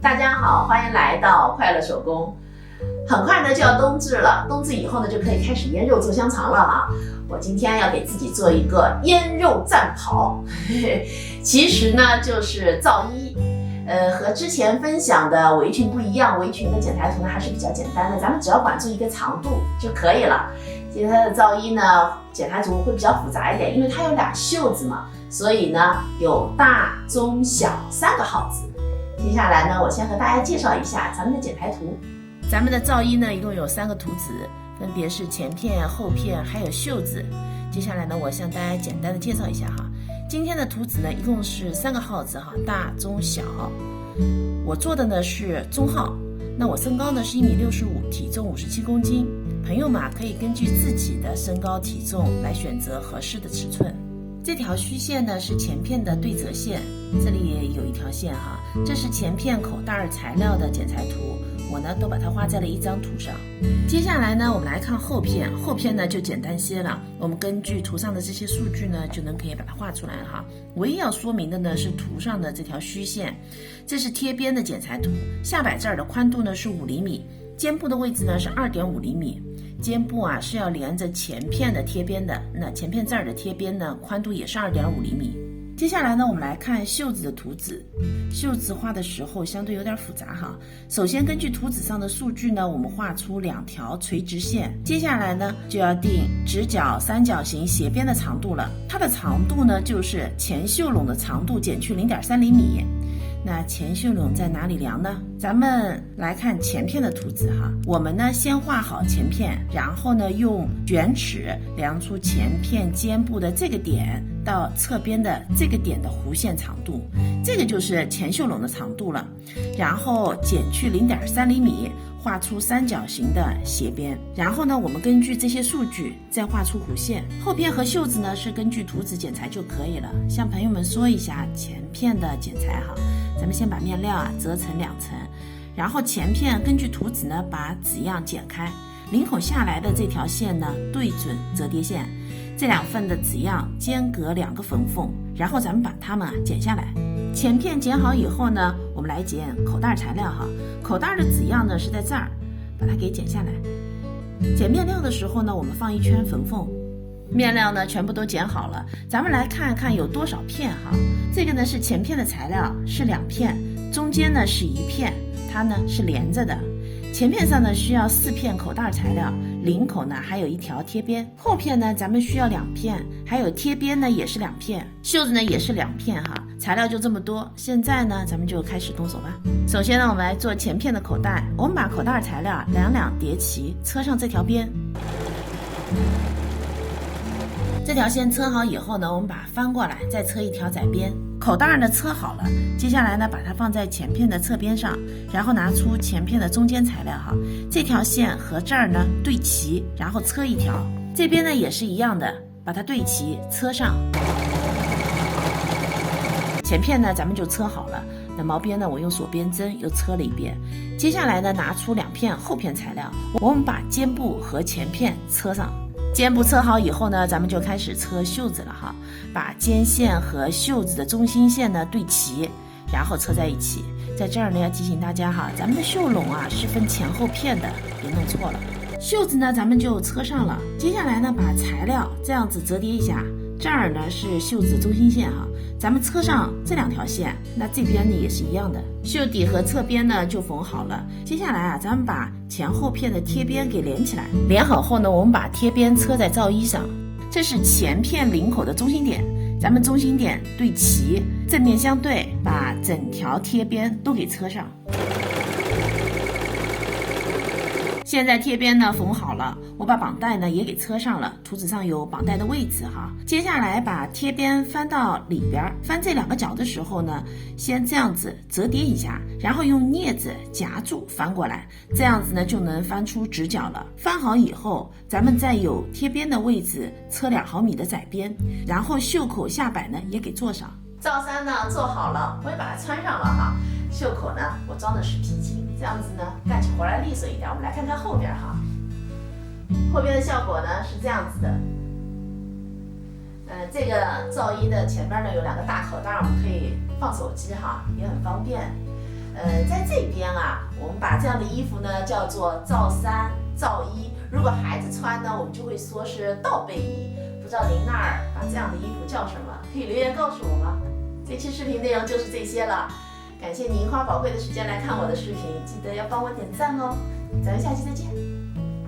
大家好，欢迎来到快乐手工。很快呢就要冬至了，冬至以后呢就可以开始腌肉做香肠了哈。我今天要给自己做一个腌肉战袍，其实呢就是皂衣。和之前分享的围裙不一样，围裙的剪裁图呢还是比较简单的，咱们只要管住一个长度就可以了。其实它的皂衣呢剪裁图会比较复杂一点，因为它有2袖子嘛，所以呢有大、中、小3个号子。接下来呢，我先和大家介绍一下咱们的剪裁图。咱们的皂衣呢，一共有3个图纸，分别是前片、后片，还有袖子。接下来呢，我向大家简单的介绍一下哈。今天的图纸呢，一共是3个号子哈，大、中、小。我做的呢是中号，那我身高呢是1.65米，体重57公斤。朋友们可以根据自己的身高体重来选择合适的尺寸。这条虚线呢是前片的对折线，这里也有一条线哈，这是前片口袋材料的剪裁图，我呢都把它画在了一张图上。接下来呢，我们来看后片，后片呢就简单些了，我们根据图上的这些数据呢，就能可以把它画出来哈。唯一要说明的呢是图上的这条虚线，这是贴边的剪裁图，下摆这儿的宽度呢是5厘米，肩部的位置呢是2.5厘米。肩部是要连着前片的贴边的，那前片这儿的贴边呢，宽度也是2.5厘米。接下来呢，我们来看袖子的图纸。袖子画的时候相对有点复杂哈。首先根据图纸上的数据呢，我们画出2条垂直线。接下来呢，就要定直角三角形斜边的长度了。它的长度呢，就是前袖笼的长度减去0.3厘米。那前袖笼在哪里量呢？咱们来看前片的图纸哈。我们呢先画好前片，然后呢用卷尺量出前片肩部的这个点到侧边的这个点的弧线长度，这个就是前袖笼的长度了。然后减去0.3厘米，画出三角形的斜边。然后呢，我们根据这些数据再画出弧线。后片和袖子呢是根据图纸剪裁就可以了。向朋友们说一下前片的剪裁哈。咱们先把面料折成2层，然后前片根据图纸呢把纸样剪开，领口下来的这条线呢对准折叠线，这2份的纸样间隔2个缝缝，然后咱们把它们剪下来。前片剪好以后呢，我们来剪口袋材料哈。口袋的纸样呢是在这儿，把它给剪下来。剪面料的时候呢，我们放一圈缝缝。面料呢全部都剪好了，咱们来看看有多少片哈。这个呢是前片的材料，是2片，中间呢是1片，它呢是连着的。前片上呢需要4片口袋材料，领口呢还有1条贴边。后片呢咱们需要2片，还有贴边呢也是2片，袖子呢也是2片哈。材料就这么多，现在呢咱们就开始动手吧。首先呢我们来做前片的口袋，我们把口袋材料2叠齐，车上这条边。这条线车好以后呢，我们把它翻过来，再车1条窄边。口袋呢车好了，接下来呢把它放在前片的侧边上，然后拿出前片的中间材料哈，这条线和这儿呢对齐，然后车1条。这边呢也是一样的，把它对齐，车上。前片呢咱们就车好了，那毛边呢我用锁边针又车了1遍。接下来呢拿出2片后片材料，我们把肩部和前片车上。肩部车好以后呢，咱们就开始车袖子了哈。把肩线和袖子的中心线呢对齐，然后车在一起。在这儿呢要提醒大家哈，咱们的袖笼是分前后片的，别弄错了。袖子呢咱们就车上了，接下来呢把材料这样子折叠一下，这儿呢是袖子中心线哈，咱们车上这2条线，那这边呢也是一样的，袖底和侧边呢就缝好了。接下来咱们把前后片的贴边给连起来，连好后呢，我们把贴边车在皂衣上，这是前片领口的中心点，咱们中心点对齐，正面相对，把整条贴边都给车上。现在贴边呢缝好了，我把绑带呢也给车上了，图纸上有绑带的位置哈。接下来把贴边翻到里边，翻这2个角的时候呢，先这样子折叠一下，然后用镊子夹住翻过来，这样子呢就能翻出直角了。翻好以后，咱们在有贴边的位置车2毫米的窄边，然后袖口下摆呢也给做上。罩衫呢做好了，我也把它穿上了哈。袖口呢我装的是皮筋，这样子呢干起活来利索一点。我们来看看后边哈，后边的效果呢是这样子的。这个皂衣的前边呢有2个大口袋，我们可以放手机哈，也很方便。在这边啊，我们把这样的衣服呢叫做罩衫、罩衣。如果孩子穿呢，我们就会说是倒背衣。不知道您那儿把这样的衣服叫什么？可以留言告诉我吗？这期视频内容就是这些了，感谢您花宝贵的时间来看我的视频，记得要帮我点赞哦。咱们下期再见。